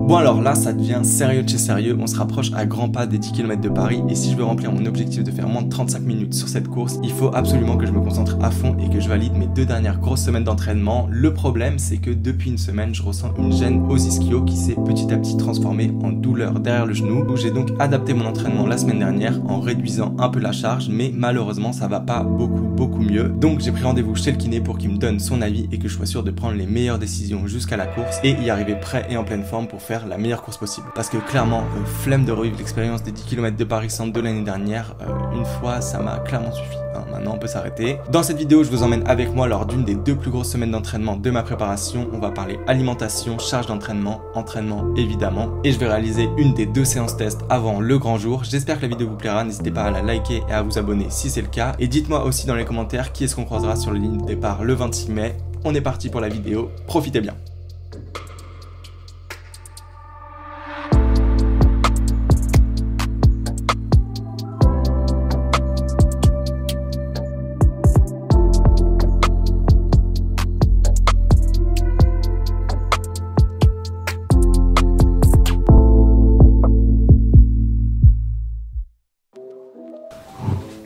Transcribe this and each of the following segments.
Bon alors là ça devient sérieux de chez sérieux, on se rapproche à grands pas des 10 km de Paris et si je veux remplir mon objectif de faire moins de 35 minutes sur cette course, il faut absolument que je me concentre à fond et que je valide mes 2 dernières grosses semaines d'entraînement. Le problème c'est que depuis une semaine je ressens une gêne aux ischio qui s'est petit à petit transformée en douleur derrière le genou, où j'ai donc adapté mon entraînement la semaine dernière en réduisant un peu la charge, mais malheureusement ça va pas beaucoup mieux. Donc j'ai pris rendez-vous chez le kiné pour qu'il me donne son avis et que je sois sûr de prendre les meilleures décisions jusqu'à la course et y arriver prêt et en pleine forme pour faire la meilleure course possible. Parce que clairement, flemme de revivre l'expérience des 10 km de Paris-Centre de l'année dernière, une fois ça m'a clairement suffi. Maintenant on peut s'arrêter. Dans cette vidéo je vous emmène avec moi lors d'une des 2 plus grosses semaines d'entraînement de ma préparation. On va parler alimentation, charge d'entraînement, entraînement évidemment. Et je vais réaliser une des 2 séances test avant le grand jour. J'espère que la vidéo vous plaira, n'hésitez pas à la liker et à vous abonner si c'est le cas. Et dites-moi aussi dans les commentaires qui est-ce qu'on croisera sur la ligne de départ le 26 mai. On est parti pour la vidéo, profitez bien.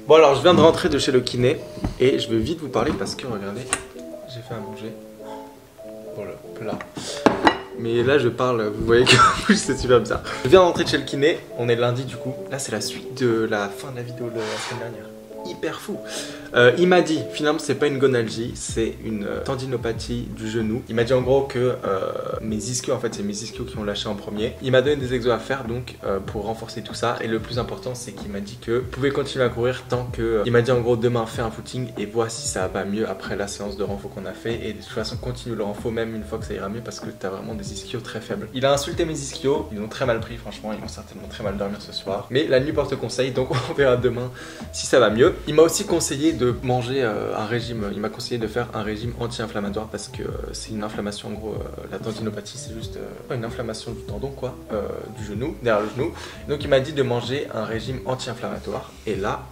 Bon alors je viens de rentrer de chez le kiné et je veux vite vous parler parce que regardez, j'ai fait à manger. Oh le plat. Mais là je parle, vous voyez que c'est super bizarre. Je viens de rentrer de chez le kiné, on est lundi du coup. Là c'est la suite de la fin de la vidéo de la semaine dernière. Hyper fou. Il m'a dit, finalement c'est pas une gonalgie, c'est une tendinopathie du genou. Il m'a dit en gros que mes ischios, en fait c'est mes ischios qui ont lâché en premier. Il m'a donné des exos à faire donc pour renforcer tout ça. Et le plus important c'est qu'il m'a dit que vous pouvez continuer à courir tant que... il m'a dit en gros demain fais un footing et vois si ça va mieux après la séance de renfo qu'on a fait. Et de toute façon continue le renfo même une fois que ça ira mieux parce que t'as vraiment des ischios très faibles. Il a insulté mes ischios, ils ont très mal pris franchement, ils vont certainement très mal dormir ce soir. Mais la nuit porte conseil donc on verra demain si ça va mieux. Il m'a aussi conseillé de manger un régime, il m'a conseillé de faire un régime anti-inflammatoire parce que c'est une inflammation en gros, la tendinopathie c'est juste une inflammation du tendon quoi, du genou, derrière le genou. Donc il m'a dit de manger un régime anti-inflammatoire et là,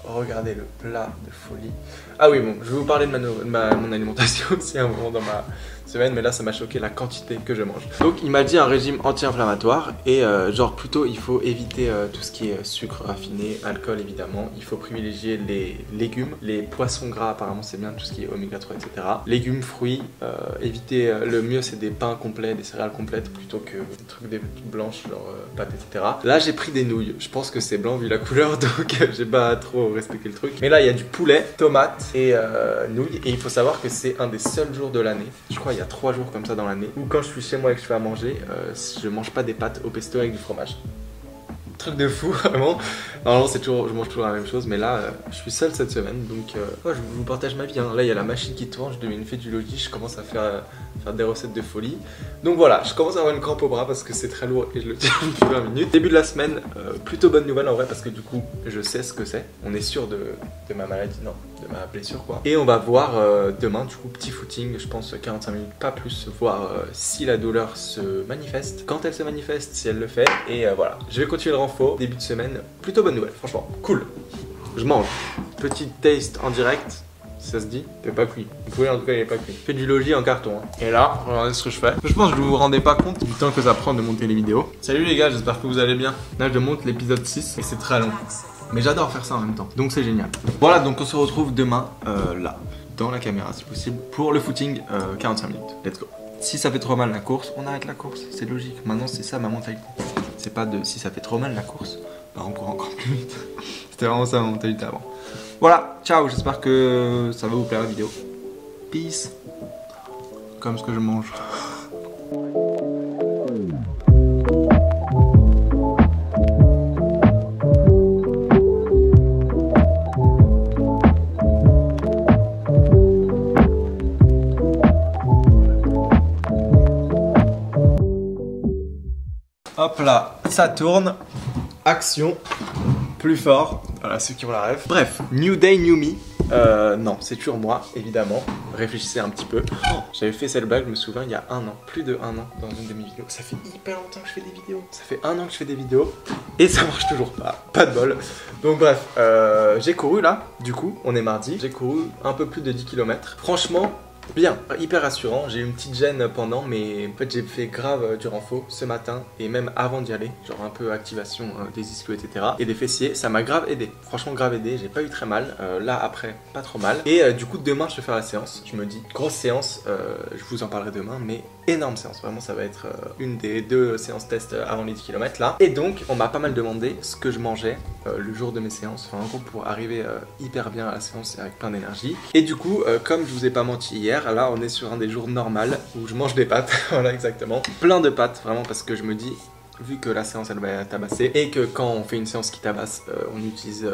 regardez le plat de folie. Ah oui bon, je vais vous parler de mon alimentation aussi à un moment dans ma semaine, mais là ça m'a choqué la quantité que je mange. Donc il m'a dit un régime anti-inflammatoire et genre plutôt il faut éviter tout ce qui est sucre raffiné, alcool évidemment. Il faut privilégier les légumes, les poissons gras apparemment c'est bien, tout ce qui est oméga 3 etc. Légumes, fruits, éviter, le mieux c'est des pains complets, des céréales complètes plutôt que des trucs des blanches genre pâtes etc. Là j'ai pris des nouilles, je pense que c'est blanc vu la couleur donc j'ai pas trop respecté le truc. Mais là il y a du poulet, tomates et nouilles et il faut savoir que c'est un des seuls jours de l'année, je crois il y a 3 jours comme ça dans l'année où quand je suis chez moi et que je fais à manger, je mange pas des pâtes au pesto avec du fromage. Truc de fou vraiment. Normalement c'est toujours, je mange toujours la même chose mais là je suis seul cette semaine donc je vous partage ma vie hein. Là il y a la machine qui tourne, je deviens une fée du logis, je commence à faire des recettes de folie. Donc voilà, je commence à avoir une crampe au bras parce que c'est très lourd et je le tiens depuis 20 minutes. Début de la semaine, plutôt bonne nouvelle en vrai parce que du coup je sais ce que c'est. On est sûr de ma maladie, non, de ma blessure quoi. Et on va voir demain du coup petit footing, je pense 45 minutes, pas plus, voir si la douleur se manifeste, quand elle se manifeste, si elle le fait. Et voilà, je vais continuer le renfo, début de semaine, plutôt bonne nouvelle, franchement, cool. Je mange, petit taste en direct. Ça se dit, il n'est pas cuit. Vous pouvez en tout cas, il n'est pas cuit. Je fais du logis en carton. Hein. Et là, regardez ce que je fais. Je pense que vous vous rendez pas compte du temps que ça prend de monter les vidéos. Salut les gars, j'espère que vous allez bien. Là, je monte l'épisode 6 et c'est très long. Mais j'adore faire ça en même temps. Donc c'est génial. Voilà, donc on se retrouve demain, là, dans la caméra si possible, pour le footing 45 minutes. Let's go. Si ça fait trop mal la course, on arrête la course. C'est logique. Maintenant, c'est ça ma mentalité. C'est pas de si ça fait trop mal la course, bah on court encore plus vite. C'était vraiment ça ma mentalité avant. Voilà, ciao, j'espère que ça va vous plaire la vidéo. Peace. Comme ce que je mange. Hop là, ça tourne. Action. Plus fort. Voilà, ceux qui ont la rêve. Bref, New Day, New Me. Non, c'est toujours moi, évidemment. Réfléchissez un petit peu. Oh, j'avais fait cette blague, je me souviens, il y a 1 an, plus de 1 an dans une de mes vidéos. Ça fait hyper longtemps que je fais des vidéos. Ça fait 1 an que je fais des vidéos et ça marche toujours pas. Pas de bol. Donc bref, j'ai couru là, du coup, on est mardi. J'ai couru un peu plus de 10 km. Franchement, Bien, hyper rassurant, j'ai eu une petite gêne pendant, mais en fait j'ai fait grave du renfort ce matin et même avant d'y aller, genre un peu activation des ischios etc. et des fessiers, ça m'a grave aidé, franchement grave aidé, j'ai pas eu très mal, là après pas trop mal. Et du coup demain je vais faire la séance, je me dis, grosse séance, je vous en parlerai demain, mais énorme séance, vraiment ça va être une des 2 séances test avant les 10 km là. Et donc on m'a pas mal demandé ce que je mangeais le jour de mes séances, enfin en gros pour arriver hyper bien à la séance avec plein d'énergie. Et du coup comme je vous ai pas menti hier, là on est sur un des jours normaux où je mange des pâtes, voilà exactement. Plein de pâtes vraiment parce que je me dis, vu que la séance elle va tabasser et que quand on fait une séance qui tabasse, on utilise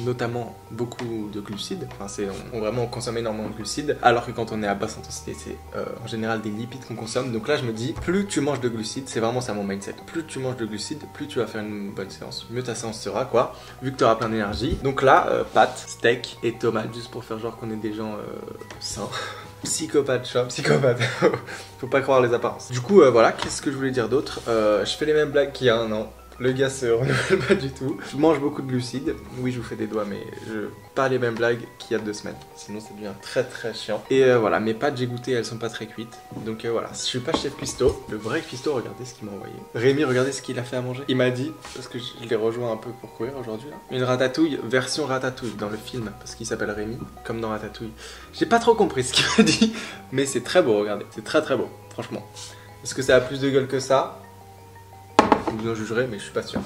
notamment beaucoup de glucides, enfin on vraiment consomme énormément de glucides, alors que quand on est à basse intensité c'est en général des lipides qu'on consomme. Donc là je me dis, plus tu manges de glucides, c'est vraiment ça mon mindset, plus tu manges de glucides, plus tu vas faire une bonne séance, mieux ta séance sera quoi, vu que tu auras plein d'énergie. Donc là pâtes, steak et tomates, juste pour faire genre qu'on est des gens sains. Psychopathe, shop, psychopathe. Faut pas croire les apparences. Du coup, voilà, qu'est-ce que je voulais dire d'autre? Je fais les mêmes blagues qu'il y a un an. Le gars se renouvelle pas du tout. Je mange beaucoup de glucides. Oui, je vous fais des doigts, mais pas les mêmes blagues qu'il y a 2 semaines. Sinon, ça devient très très chiant. Et voilà, mes pâtes, j'ai goûté, elles sont pas très cuites. Donc voilà, je suis pas chef cuistot. Le vrai cuistot, regardez ce qu'il m'a envoyé. Rémi, regardez ce qu'il a fait à manger. Il m'a dit, parce que je l'ai rejoint un peu pour courir aujourd'hui là, une ratatouille, version ratatouille dans le film, parce qu'il s'appelle Rémi, comme dans Ratatouille. J'ai pas trop compris ce qu'il m'a dit, mais c'est très beau, regardez. C'est très très beau, franchement. Est-ce que ça a plus de gueule que ça? Vous en jugerez, mais je suis pas sûr.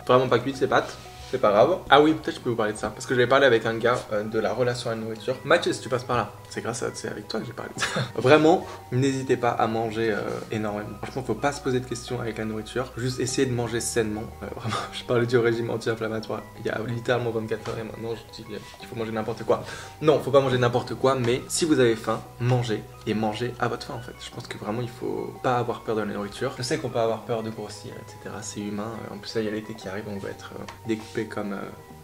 Vraiment pas cuite ces pâtes, c'est pas grave. Ah oui, peut-être je peux vous parler de ça, parce que j'avais parlé avec un gars de la relation à la nourriture. Mathieu, si tu passes par là, c'est avec toi que j'ai parlé de ça. Vraiment, n'hésitez pas à manger énormément. Franchement, faut pas se poser de questions avec la nourriture, juste essayer de manger sainement. Vraiment, je parlais du régime anti-inflammatoire il y a littéralement 24 heures et maintenant je dis qu'il faut manger n'importe quoi. Non, faut pas manger n'importe quoi, mais si vous avez faim, mangez. Et mangez à votre faim en fait. Je pense que vraiment il faut pas avoir peur de la nourriture. Je sais qu'on peut avoir peur de grossir, etc. C'est humain. En plus là il y a l'été qui arrive, on va être découpé comme...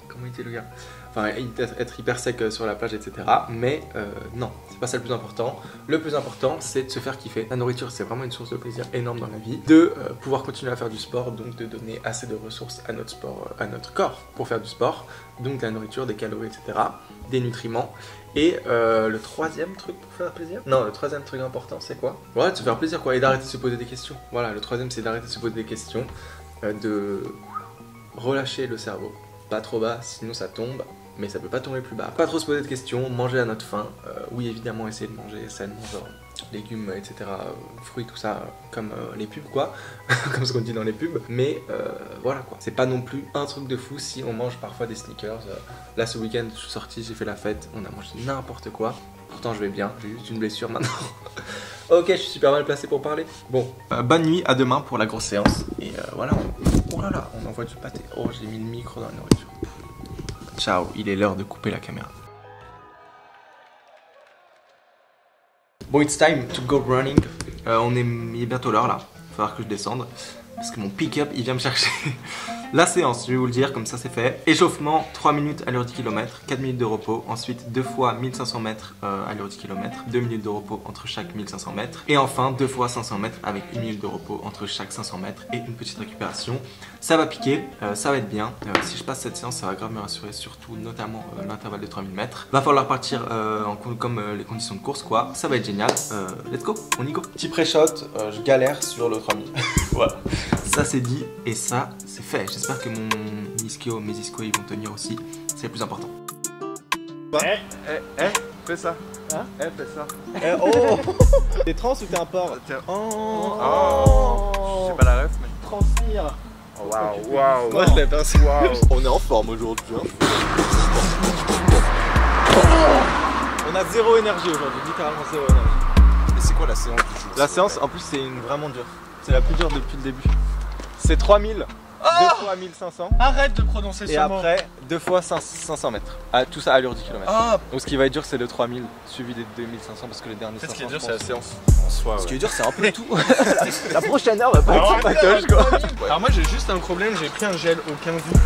comment il dit le gars? Enfin être hyper sec sur la plage, etc. Mais non, c'est pas ça le plus important. Le plus important c'est de se faire kiffer. La nourriture c'est vraiment une source de plaisir énorme dans la vie. De pouvoir continuer à faire du sport, donc de donner assez de ressources à notre sport, à notre corps pour faire du sport. Donc de la nourriture, des calories, etc. Des nutriments. Et le troisième truc pour faire plaisir? Non, le troisième truc important c'est quoi? Ouais, de se faire plaisir quoi, et d'arrêter de se poser des questions. Voilà, le troisième c'est d'arrêter de se poser des questions, de relâcher le cerveau. Pas trop bas, sinon ça tombe, mais ça peut pas tomber plus bas. Pas trop se poser de questions, manger à notre faim. Oui, évidemment, essayer de manger sainement, genre légumes, etc., fruits, tout ça, comme les pubs, quoi. Comme ce qu'on dit dans les pubs. Mais voilà, quoi. C'est pas non plus un truc de fou si on mange parfois des sneakers. Là, ce week-end, je suis sorti, j'ai fait la fête, on a mangé n'importe quoi. Pourtant, je vais bien, j'ai juste une blessure maintenant. Ok, je suis super mal placé pour parler. Bon, bonne nuit, à demain pour la grosse séance. Et voilà, oh là là, on envoie du pâté. Oh, j'ai mis le micro dans la nourriture. Ciao, il est l'heure de couper la caméra. Bon, it's time to go running. Il est bientôt l'heure là. Il va falloir que je descende. Parce que mon pick-up, il vient me chercher. La séance, je vais vous le dire, comme ça c'est fait. Échauffement, 3 minutes à l'heure 10 km, 4 minutes de repos. Ensuite, 2 fois 1500 mètres à l'heure 10 km, 2 minutes de repos entre chaque 1500 mètres. Et enfin, 2 fois 500 mètres avec 1 minute de repos entre chaque 500 mètres et une petite récupération. Ça va piquer, ça va être bien. Si je passe cette séance, ça va grave me rassurer, surtout notamment l'intervalle de 3000 mètres. Va falloir partir comme les conditions de course, quoi. Ça va être génial. Let's go, on y go. Petit pré-shot, je galère sur le 3000. Voilà. Ça c'est dit et ça c'est fait. J'espère que mes ischios ils vont tenir aussi. C'est le plus important. Fais ça. Hein? Fais ça. Oh. T'es trans ou t'es un porc? Oh. J'ai pas la ref mais... Transire. Waouh. Moi je l'ai pensé. On est en forme aujourd'hui. Hein. On a zéro énergie aujourd'hui, littéralement zéro énergie. Et c'est quoi la séance du jour? La séance en plus c'est vraiment dure. C'est la plus dure depuis le début. C'est 3000, 2 fois 1500. Arrête de prononcer ce et mot. après 2 fois 500 mètres. Tout ça à l'heure 10 km. Ah. Donc ce qui va être dur c'est le 3000 suivi des 2500 parce que les derniers 500. Ce qui est dur c'est la séance. En soi, Ce qui est dur c'est un peu tout. La prochaine heure va pas être sur patoche quoi. Alors moi j'ai juste un problème, j'ai pris un gel au 15 août.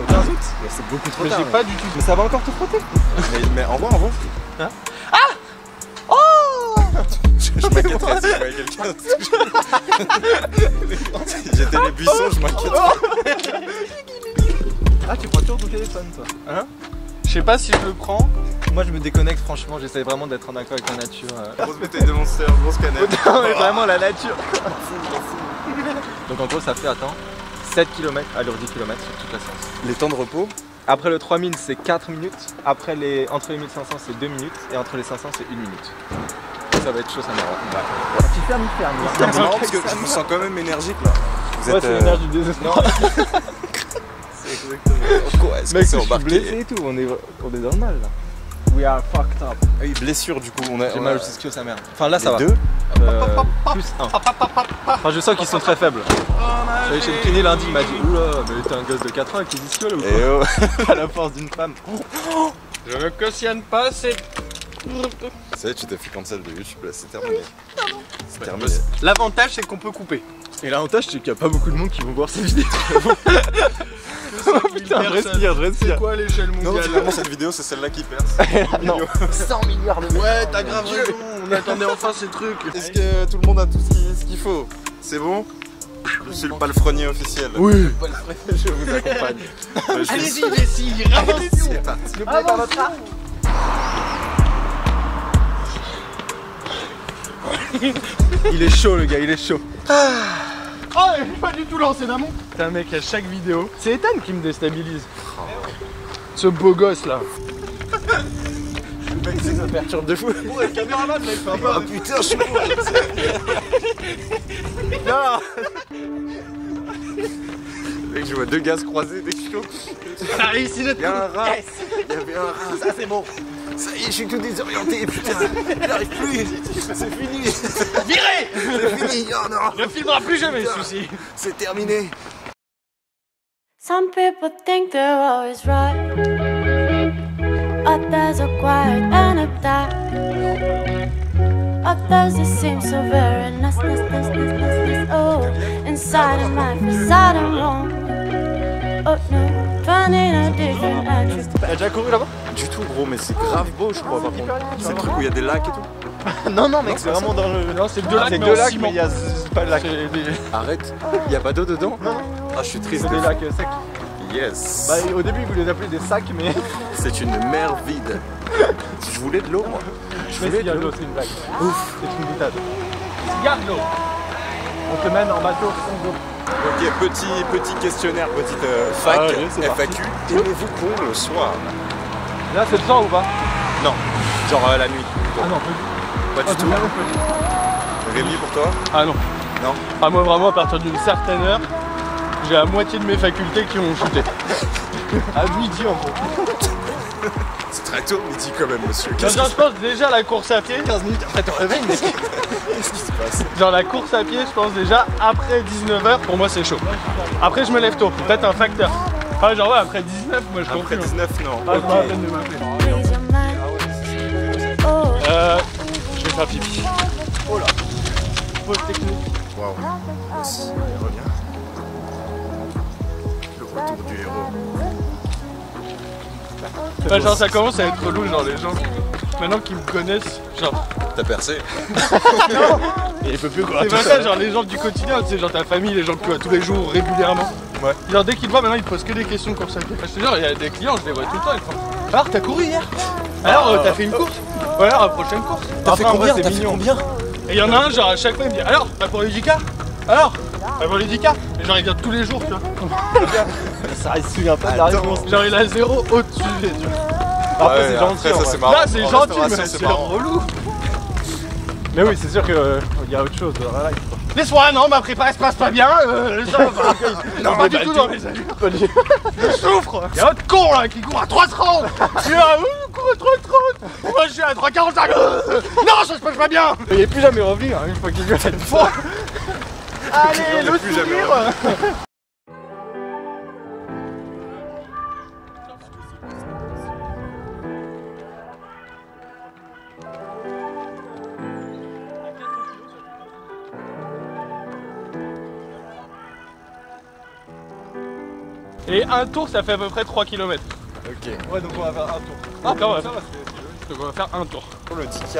Au 15 août. C'est beaucoup trop Mais tard. j'ai pas du tout. Mais ça va encore te frotter. mais envoie. Hein? Je m'inquiéterais si je voyais quelqu'un. J'étais les buissons, je m'inquiéterais. Ah tu prends toujours ton téléphone toi. Hein? sais pas si je le prends. Moi je me déconnecte franchement, j'essaie vraiment d'être en accord avec la nature. Grosse bouteille de Monster, grosse canette. Non mais vraiment la nature. Donc en gros ça fait, attends, 7 km, alors 10 km sur toute la séance. Les temps de repos? Après le 3000 c'est 4 minutes, après entre les 1500 c'est 2 minutes et entre les 500 c'est 1 minute. Ça va être chaud, ça m'arrête. Tu fermes, il ferme. C'est marrant parce que je me sens quand même énergique là. Vous Ouais, êtes, c'est l'énergie du désespoir. C'est exactement. Quoi, est-ce que Mec, c'est je suis embarqué? blessé et tout, on est dans le mal là. We are fucked up. Ah oui, blessure du coup. J'ai mal au ischio sa mère. Enfin là ça va. Les deux? Plus 1. Enfin je sens qu'ils sont très faibles. J'allais chez le kiné lundi, il m'a dit oula mais t'es un gosse de 4 ans avec tes ischios là ou Et oh. quoi? À la force d'une femme. Je ne cautionne pas, c'est. Ça y est, tu t'es fait cancel de YouTube là, c'est terminé. C'est terminé. L'avantage, c'est qu'on peut couper. Et l'avantage c'est qu'il n'y a pas beaucoup de monde qui vont voir cette vidéo. Putain, je respire. C'est quoi l'échelle Non, mondiale? finalement cette vidéo c'est celle-là qui perce. Non, 100 milliards de Ouais, t'as grave raison, on attendait enfin ces trucs. Est-ce que tout le monde a tout ce qu'il faut? C'est bon? Je suis le palefrenier officiel. Oui. Je vous accompagne. Allez-y, Messi, avance. C'est parti. N'oubliez pas votre arme. Il est chaud le gars, il est chaud. Oh, il est pas du tout lancé d'amont. Putain, mec, à chaque vidéo, c'est Ethan qui me déstabilise. Ce beau gosse là. Le mec ça perturbe de fou. Ouais, le caméraman, mec, fait un peu. Oh putain, je suis mort. Mec, je vois deux gaz croisés dès que je chauffe. Ah, ici, Il y a un rat. Il y avait un rat. Ça c'est bon. Ça y est, je suis tout désorienté, putain. J'arrive plus. C'est fini. Viré. C'est fini. Oh non. Ne filmera plus jamais, celui-ci. C'est terminé. Some people think they're always right. Others are quiet and uptight. Others they seem so very nice. Oh, inside of life is sad and wrong. Oh no, finding a different attribute. T'as déjà couru là-bas? Du tout gros, mais c'est grave beau je crois par contre. C'est le truc où il y a des lacs et tout. Non non mec, c'est vraiment dans le... Non, c'est deux lacs, C'est mais deux en lacs ciment. mais il y a pas de lac. Arrête. Il y a pas d'eau dedans? Non. Ah je suis triste. C'est des lacs secs. Yes. Bah au début ils voulaient appeler des sacs mais... C'est une mer vide. Je voulais de l'eau moi. Je Mais voulais s'il y a de de l'eau l'eau. c'est une blague. Ouf. C'est une boutade. Garde l'eau. On te mène en bateau sans eau. Ok, petit questionnaire, petite fac, Ah ouais, c'est parti. FAQ. Aimez-vous con le soir? Là c'est le temps ou pas? Non. Genre la nuit. Ah non, Pas du tout. Rémi pour toi? Ah non. Non. Ah, moi, vraiment, à partir d'une certaine heure, j'ai la moitié de mes facultés qui ont chuté. à midi en gros. C'est très tôt midi quand même monsieur. Genre, je pense déjà la course à pied. 15 minutes après ton réveil mais... Qu'est-ce qui se passe? Genre la course à pied, je pense déjà après 19h, pour moi c'est chaud. Après je me lève tôt, peut-être un facteur. Ah genre ouais, après 19, moi je Après conclue. 19 non. Ah, je me rappelle de m'appeler. Please your mind. Oh, Je vais faire pipi. Oh là. Pause technique. Waouh. Merci. Reviens. Le retour du héros. Ouais, genre ça commence à être relou, genre les gens maintenant qu'ils me connaissent, genre T'as percé? Et il peut plus quoi. c'est pas ça, genre les gens du quotidien, tu sais, genre ta famille, les gens que tu vois tous les jours régulièrement. Ouais. Genre dès qu'ils te voient maintenant ils te posent que des questions de course à pied. Je te jure, il y a des clients, je les vois tout le temps, ils font alors t'as couru hier? Alors t'as fait une course? Ouais, alors la prochaine course. T'as fait Enfin, en vrai, combien? c'est T'as fait mignon. combien? Et il y en a un, genre à chaque fois il me dit alors, t'as pour l'Udica? Alors, t'as pour l'Udica? Et genre il vient tous les jours, tu vois. Ça il se souvient pas de la réponse. Genre il a zéro au-dessus des yeux. Après Ouais, c'est gentil. après, en ça, vrai. c'est marrant. Là c'est En gentil, restauration, mais c'est c'est marrant. relou. Mais oui c'est sûr qu'il y a autre chose dans la life quoi. Laisse-moi, non, ma prépa elle se passe pas bien, ça va. Non, pas du tout dans les allures. Je souffre. Y'a un autre con là qui court à 3,30. Je suis là, cours à 3,30. Moi je suis à 3,45. Non, ça se passe pas bien. Il est plus jamais revenu hein, une fois qu'il lui a fait une fois. Allez, le plus jamais sourire. Et un tour ça fait à peu près 3 km. Ok. Ouais donc on va faire un tour. Ah, on va faire. Donc on va faire un tour. Pour le ticket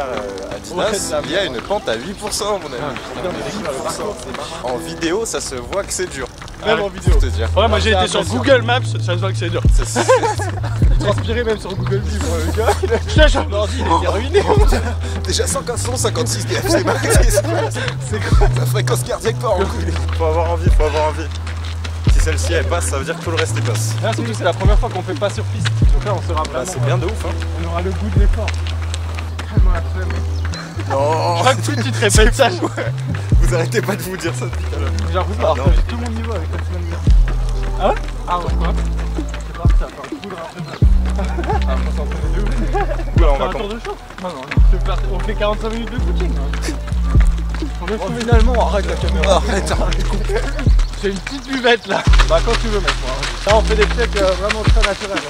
Adidas, il y a une pente à 8% mon ami. 8%. En vidéo, ça se voit que c'est dur. Même en vidéo. te dire. Ouais, moi j'ai été sur Google Maps, ça se voit que c'est dur. Transpiré même sur Google View, le gars. Mon ordi il était ruiné. Déjà 156 DFC max. C'est quoi? Sa fréquence cardiaque part en couille. Faut avoir envie, faut avoir envie. Si celle-ci elle passe, ça veut dire que tout le reste il passe. Là, surtout, c'est la première fois qu'on fait pas sur piste. Donc là, on sera vraiment. Bah, c'est bien de ouf, hein. On aura le goût de l'effort. Tellement la flemme. Non. Chaque fois que tu te répètes ça. Vous arrêtez pas de vous dire ça depuis tout à l'heure. J'ai l'impression d'avoir perdu tout mon niveau avec la semaine dernière. Ah ouais? Ah ouais, quoi? C'est parti, ça va faire un coup de rattrapage. Ah, on s'en fait deux. Oula, on Faire va un tour quand de chaud? Non, on fait 45 minutes de footing. Finalement, arrête la caméra. Arrête. J'ai une petite buvette là. Bah, quand tu veux, mec. Là, on fait des checks vraiment très naturels.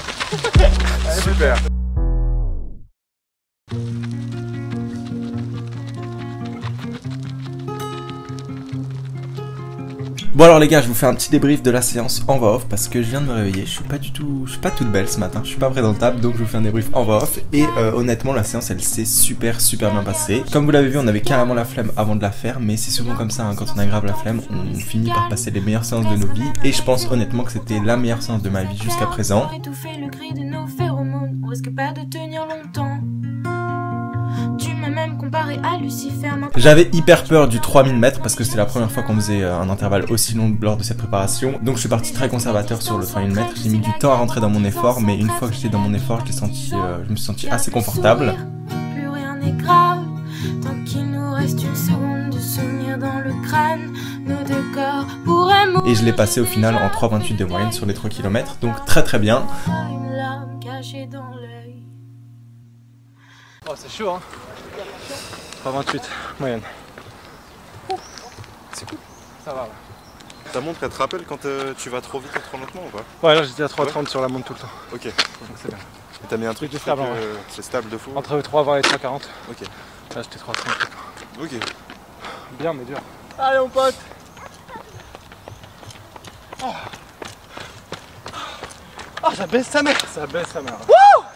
Super. Bon alors les gars, je vous fais un petit débrief de la séance en voix off parce que je viens de me réveiller, je suis pas toute belle ce matin, je suis pas présentable, donc je vous fais un débrief en voix off et honnêtement la séance elle s'est super bien passée. Comme vous l'avez vu, on avait carrément la flemme avant de la faire, mais c'est souvent comme ça, hein, quand on a grave la flemme, on finit par passer les meilleures séances de nos vies et je pense honnêtement que c'était la meilleure séance de ma vie jusqu'à présent. Étouffer le cri de nos phéromones, on risque pas de tenir longtemps. Tu m'as même comparé à Lucifer. J'avais hyper peur du 3000 mètres parce que c'était la première fois qu'on faisait un intervalle aussi long lors de cette préparation. Donc je suis parti très conservateur sur le 3000 mètres. J'ai mis du temps à rentrer dans mon effort, mais une fois que j'étais dans mon effort, je me suis senti assez confortable. Plus rien n'est grave, tant qu'il nous reste une seconde de souvenir dans le crâne. Nos deux corps pourraient mourir. Et je l'ai passé au final en 3,28 de moyenne sur les 3 km, donc très bien. Une larme cachée dans l'œil. Oh, c'est chaud, hein. 3,28 moyenne. C'est cool. Ça va, ouais. Ta montre elle te rappelle quand tu vas trop vite ou trop lentement ou pas? Ouais, là j'étais à 3,30 sur la montre tout le temps. Ok. Donc c'est bien. Et t'as mis un truc qui fait stable, que ouais. c'est stable de fou? Entre 3,20 et 3,40. Ok. Là j'étais 3,30. Ok. Bien, mais dur. Allez mon pote. Oh, ça baisse sa mère. Ça baisse sa mère.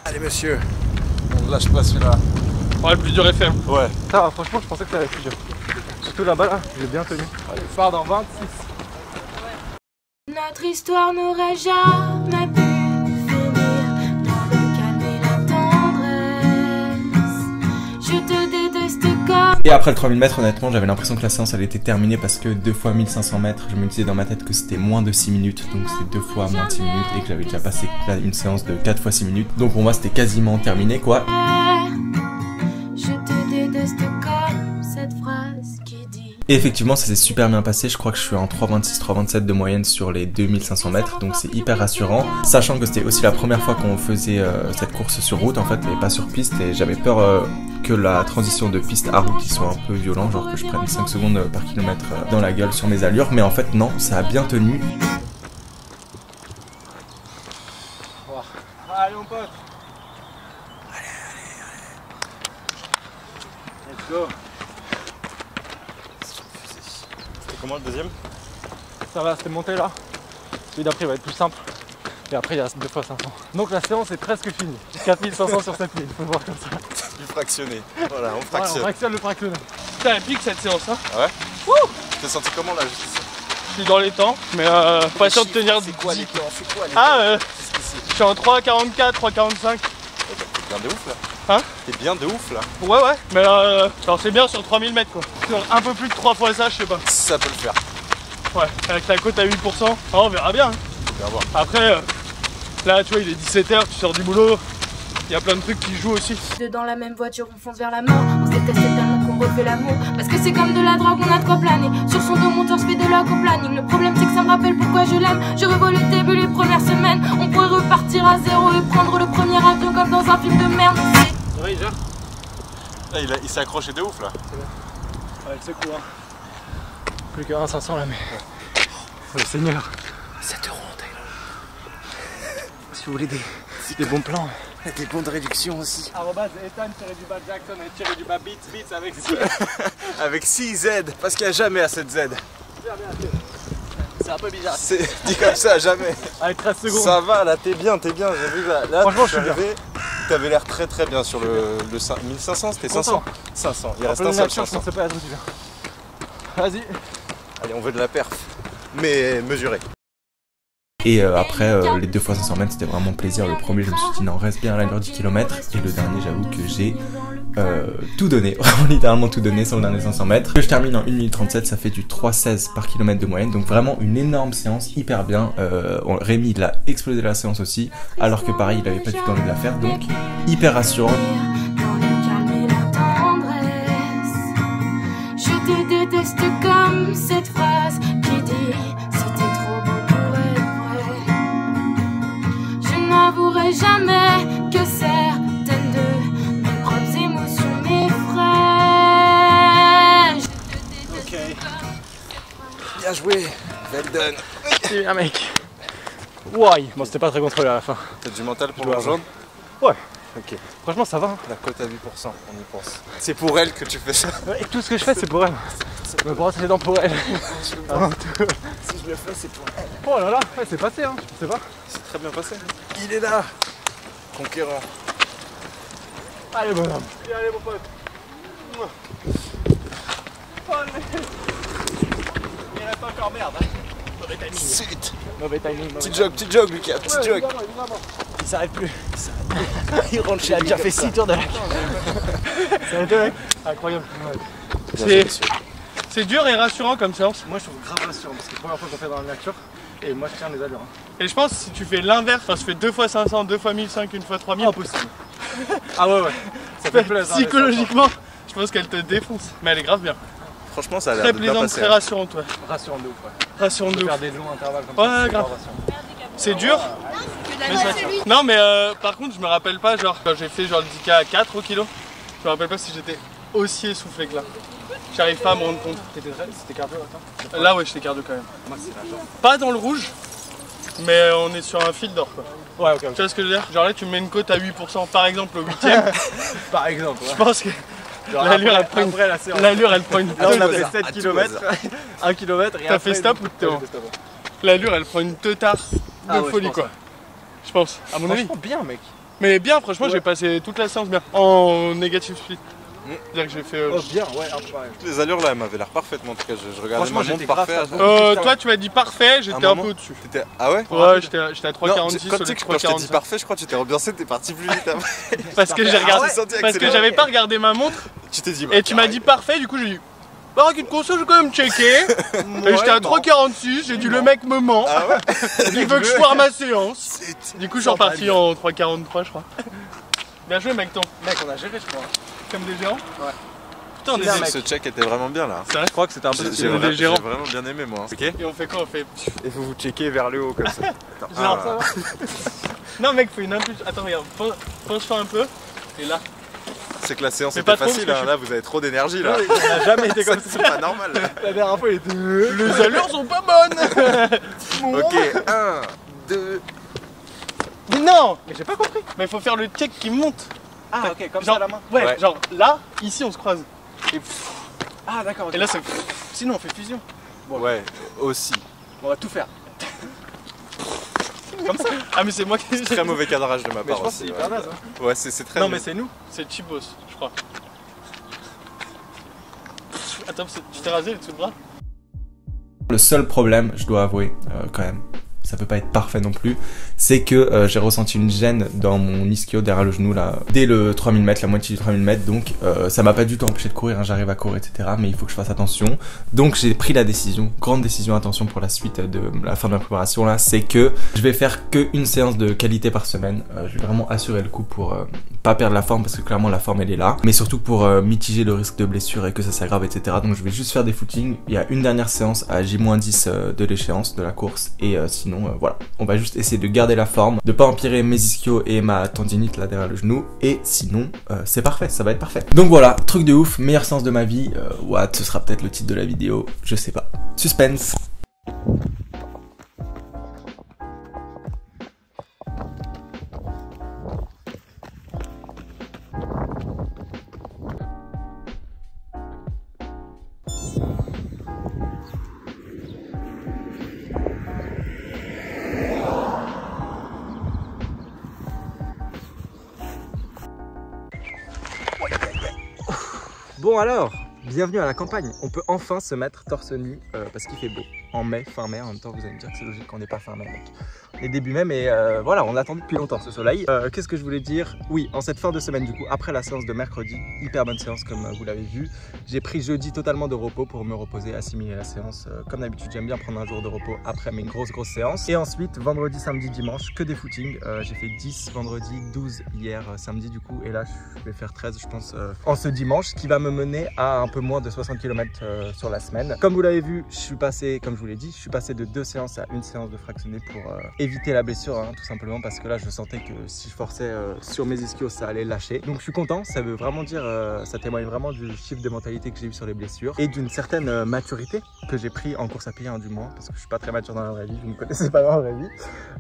Allez monsieur. On lâche pas celui-là. Ouais, le plus dur est fait. Ouais. Ça va, franchement, je pensais que ça allait être plus dur. Surtout là-bas, là, j'ai bien tenu. Allez, phare dans 26. Notre histoire n'aurait jamais pu finir dans le calme et la tendresse. Je te déteste comme... Et après le 3000 mètres, honnêtement, j'avais l'impression que la séance elle était terminée parce que 2 fois 1500 mètres, je me disais dans ma tête que c'était moins de 6 minutes, donc c'était 2 fois moins de 6 minutes et que j'avais déjà passé une séance de 4 fois 6 minutes. Donc pour moi c'était quasiment terminé quoi. Je te déteste comme cette phrase qui dit... Et effectivement ça s'est super bien passé, je crois que je suis en 3,26, 3,27 de moyenne sur les 2500 mètres, donc c'est hyper rassurant. Sachant que c'était aussi la première fois qu'on faisait cette course sur route en fait et pas sur piste, et j'avais peur que la transition de piste à route qui soit un peu violent, genre que je prenne 5 secondes par kilomètre dans la gueule sur mes allures, mais en fait non, ça a bien tenu. Allez, mon pote. Let's go. C'était comment le deuxième? Ça va, c'était monté là. Celui d'après va être plus simple. Et après, il y a 2 fois 500. Donc la séance est presque finie. 4500 sur 7000, faut voir comme ça. Du fractionné. Voilà, on Ouais, on fractionne. fractionne le fractionné. Putain, elle pique cette séance, hein. Ouais. Tu t'es senti comment là juste ici? Je suis dans les temps, mais pas sûr de tenir. C'est quoi les temps? C'est quoi les Ah, je suis en 3,44, 3,45. T'es bien de ouf là. Hein? T'es bien de ouf là. Ouais, mais alors c'est bien sur 3000 mètres quoi. Sur un peu plus de 3 fois ça, je sais pas. Ça peut le faire. Ouais, avec la cote à 8%, ah, on verra bien. Hein. On va voir. Après, là tu vois, il est 17h, tu sors du boulot, il y a plein de trucs qui jouent aussi. Deux dans la même voiture, on fonce vers la mort. On se déteste tellement qu'on refait l'amour. Parce que c'est comme de la drogue, on a de quoi planer. Sur son dos, mon torse fait de l'aquaplaning. Le problème, c'est que ça me rappelle pourquoi je l'aime. Je revois le début, les premières semaines. On pourrait repartir à zéro et prendre le premier avion comme dans un film de merde. Ouais, il gère. Là, il s'est accroché de ouf là. Ouais, c'est cool, hein. Plus que 1,500 là, mais. Oh, le Seigneur. 7 € Taylor. Si vous voulez des bons plans. Des bons de réduction aussi. Ethan-Jackson-Beats avec Avec 6 Z, parce qu'il n'y a jamais assez de Z. C'est un peu bizarre. C'est dit comme ça, jamais. Allez, 13 secondes. Ça va là, t'es bien, j'ai vu là. Franchement, je suis arrivé. T'avais l'air très bien sur le 1500, c'était 500. 500, il reste un seul 500. Je sais pas, vas-y. Allez, on veut de la perf. mais mesuré. Et après les 2 fois 500 mètres c'était vraiment plaisir. Le premier je me suis dit non, reste bien à l'allure du kilomètre. Et le dernier j'avoue que j'ai tout donné, vraiment littéralement tout donné sur le dernier 500 mètres. Je termine en 1 minute 37, ça fait du 3,16 par kilomètre de moyenne. Donc vraiment une énorme séance, hyper bien. Rémi il a explosé la séance aussi, alors que pareil il avait pas du tout envie de la faire. Donc hyper rassurant. Je te déteste comme cette phrase qui dit c'était trop beau pour être vrai. Je n'avouerai jamais que certaines de mes propres émotions m'effraient. Ok. Bien joué, well done. C'est bien mec. Why. Bon c'était pas très contrôlé à la fin. T'as du mental pour le rejoindre? Ouais. Ok. Franchement ça va. La cote à 8%, on y pense. C'est pour elle que tu fais ça. Et tout ce que je fais c'est pour elle. Je me brosse les dents pour elle. Avant tout. Si je le fais, c'est pour elle. Oh là là, ouais, c'est passé hein, je sais pas. C'est très bien passé. Il est là. Conquérant. Allez bonhomme. Allez mon pote. Allez. Il reste encore merde. Mauvais timing. Suite. Mauvais timing. Petit jog, Lucas, petit jog. Il s'arrête plus. Il rentre Il chez a lui déjà comme fait ça. 6 tours de lac. Ça a été mec. Incroyable. C'est dur et rassurant comme séance. Moi je trouve grave rassurant parce que c'est la première fois qu'on fait dans la nature et moi je tiens les allures. Et je pense que si tu fais l'inverse, enfin, je fais 2 fois 500, 2 fois 1500, 1 fois 3000. Impossible. Ah ouais. Ça fait plaisir. Psychologiquement, je pense qu'elle te défonce. Mais elle est grave bien. Franchement, ça a l'air Très de bien plaisante, passer. très rassurante. Ouais. Rassurant de ouf. Ouais. Rassurante de ouf. Faire des longs intervalles comme Ouais, ça. c'est grave. grave rassurant. C'est dur. Mais ça tient. Non mais par contre je me rappelle pas, genre quand j'ai fait genre le 10K à 4 au kilo, je me rappelle pas si j'étais aussi essoufflé que là. J'arrive pas à me rendre compte. C'était cardio attends. Là ouais j'étais cardio quand même. Moi c'est la jambe. Pas dans le rouge, mais on est sur un fil d'or quoi. Ouais ok. Tu vois ce que je veux dire? Genre là tu me mets une cote à 8% par exemple au 8ème, Par exemple. je pense que l'allure elle prend une... la séance. L'allure elle prend une... Là on a tout fait hasard, 7 à tout km, hasard. 1 km et T'as fait stop ou t'es en... L'allure elle prend une teutard de folie quoi. Je pense, à mon avis. Franchement bien mec. Mais bien, franchement, j'ai passé toute la séance bien. En négatif split. C'est-à-dire que j'ai fait. Oh bien, ouais, incroyable. Les allures là, elles m'avaient l'air parfaites, moi en tout cas. Je regardais ma montre parfait. Toi, tu m'as dit parfait, j'étais un peu au-dessus. Ah ouais? Ouais, j'étais à Non, 3,46 quand sur tu sais les que quand je t'ai dit 3,45. parfait, je crois que tu t'es ambiancé, t'es parti plus vite après. Parce que j'ai regardé. Ah ouais, Parce que j'avais pas regardé ma montre. Tu t'es dit, Et tu m'as dit parfait, du coup j'ai dit. Bah, une console, j'ai quand même checké. Et j'étais à 3,46, j'ai dit le mec me ment. Ah ouais? Il veut que je foire ma séance. Du coup, je suis reparti en 3,43, je crois. Bien joué, mec, ton. Mec, on a géré, je crois. Comme des géants. Ouais. Putain, on est Ce check était vraiment bien là. C'est vrai. Je crois que c'était un peu J'ai des gérants. vraiment bien aimé moi. Ok? Et on fait quoi? On fait. Et vous checkez vers le haut comme ça. Genre, ça va. Non, mec, fais une impulsion. Attends, regarde, penche-toi un peu. Et là. C'est que la séance Mais était pas trop, facile, parce que là vous avez trop d'énergie là. On n'a jamais été comme C'est ça. pas normal. La dernière fois, il était. Les allures sont pas bonnes. Ok, 1, 2. Mais non. Mais j'ai pas compris. Mais il faut faire le check qui monte. Ah, ok, comme Genre, ça à la main. Ouais, Ouais. genre là, ici on se croise. Et, Ah, d'accord. et là c'est. Sinon on fait fusion. Ouais, aussi. On va tout faire. Comme ça. Ah, mais c'est moi qui. Très mauvais cadrage de ma Mais je part pense que aussi. c'est hyper naze. Hein. Ouais, c'est très. Non, mais c'est nous. C'est Chibos, je crois. Attends, tu t'es rasé le dessous de bras? Le seul problème, je dois avouer, quand même, ça peut pas être parfait non plus, c'est que j'ai ressenti une gêne dans mon ischio derrière le genou là, dès le 3000 mètres, la moitié du 3000 mètres, donc ça m'a pas du tout empêché de courir, hein, j'arrive à courir, etc. Mais il faut que je fasse attention. Donc j'ai pris la décision, grande décision, attention pour la suite de la fin de ma préparation là, c'est que je vais faire qu'une séance de qualité par semaine. Je vais vraiment assurer le coup pour pas perdre la forme, parce que clairement la forme elle est là, mais surtout pour mitiger le risque de blessure et que ça s'aggrave, etc. Donc je vais juste faire des footings. Il y a une dernière séance à J-10 de l'échéance de la course, et sinon voilà, on va juste essayer de garder la forme, de pas empirer mes ischios et ma tendinite là derrière le genou, et sinon c'est parfait, ça va être parfait. Donc voilà, truc de ouf, meilleure séance de ma vie, what, ce sera peut-être le titre de la vidéo, je sais pas. Suspense. Bon alors, bienvenue à la campagne. On peut enfin se mettre torse nu parce qu'il fait beau. en mai, fin mai. En même temps, vous allez me dire que c'est logique qu'on n'est pas fin mai, mec. On est début mai, mais voilà, on l'attend depuis longtemps ce soleil. Qu'est-ce que je voulais dire? Oui, en cette fin de semaine, du coup, après la séance de mercredi, hyper bonne séance comme vous l'avez vu. J'ai pris jeudi totalement de repos pour me reposer, assimiler la séance. Comme d'habitude, j'aime bien prendre un jour de repos après mes grosses séances. Et ensuite, vendredi, samedi, dimanche, que des footings. J'ai fait 10 vendredi, 12 hier, samedi du coup. Et là, je vais faire 13, je pense, en ce dimanche, ce qui va me mener à un peu moins de 60 km sur la semaine. Comme vous l'avez vu, je suis passé, comme je vous l'ai dit, je suis passé de 2 séances à 1 séance de fractionné pour éviter la blessure, hein, tout simplement parce que là, je sentais que si je forçais sur mes ischios, ça allait lâcher. Donc, je suis content. Ça veut vraiment dire, ça témoigne vraiment du shift de mentalité que j'ai eu sur les blessures et d'une certaine maturité que j'ai pris en course à pied, hein, du moins, parce que je suis pas très mature dans la vraie vie, vous ne me connaissez pas dans la vraie vie,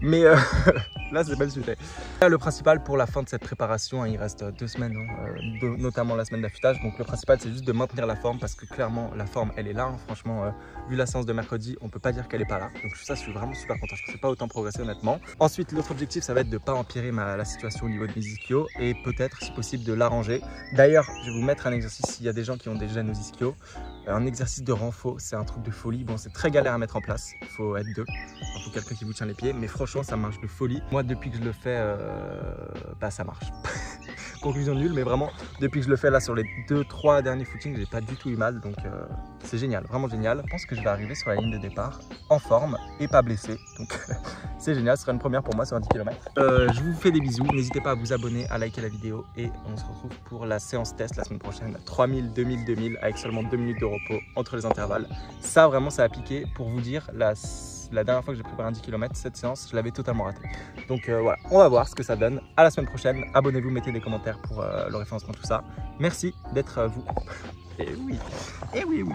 mais là, c'est pas le sujet. Là, le principal pour la fin de cette préparation, hein, il reste 2 semaines, hein, notamment la semaine d'affûtage. Donc, le principal, c'est juste de maintenir la forme parce que clairement, la forme, elle est là. Hein, franchement, vu la séance de mercredi, on peut pas dire qu'elle est pas là. Donc, ça, je suis vraiment super content. Je pensais pas autant progresser, honnêtement. Ensuite, l'autre objectif, ça va être de pas empirer la situation au niveau de mes ischios et peut-être, si possible, de l'arranger. D'ailleurs, je vais vous mettre un exercice s'il y a des gens qui ont des gènes aux ischios. Un exercice de renfort, c'est un truc de folie. Bon, c'est très galère à mettre en place. Il faut être 2. Il faut quelqu'un qui vous tient les pieds. Mais franchement, ça marche de folie. Moi, depuis que je le fais, bah, ça marche. Conclusion nulle, mais vraiment, depuis que je le fais là sur les 2-3 derniers footings, j'ai pas du tout eu mal. Donc, c'est génial, vraiment génial. Je pense que je vais arriver sur la ligne de départ en forme et pas blessé. Donc, c'est génial. Ce sera une première pour moi sur un 10 km. Je vous fais des bisous. N'hésitez pas à vous abonner, à liker la vidéo. Et on se retrouve pour la séance test la semaine prochaine. 3000, 2000, 2000 avec seulement 2 minutes de repos entre les intervalles. Ça, vraiment, ça a piqué. Pour vous dire, la dernière fois que j'ai préparé un 10 km, cette séance, je l'avais totalement ratée. Donc voilà, on va voir ce que ça donne. À la semaine prochaine. Abonnez-vous, mettez des commentaires pour le référencement, tout ça. Merci d'être vous. Et oui, oui.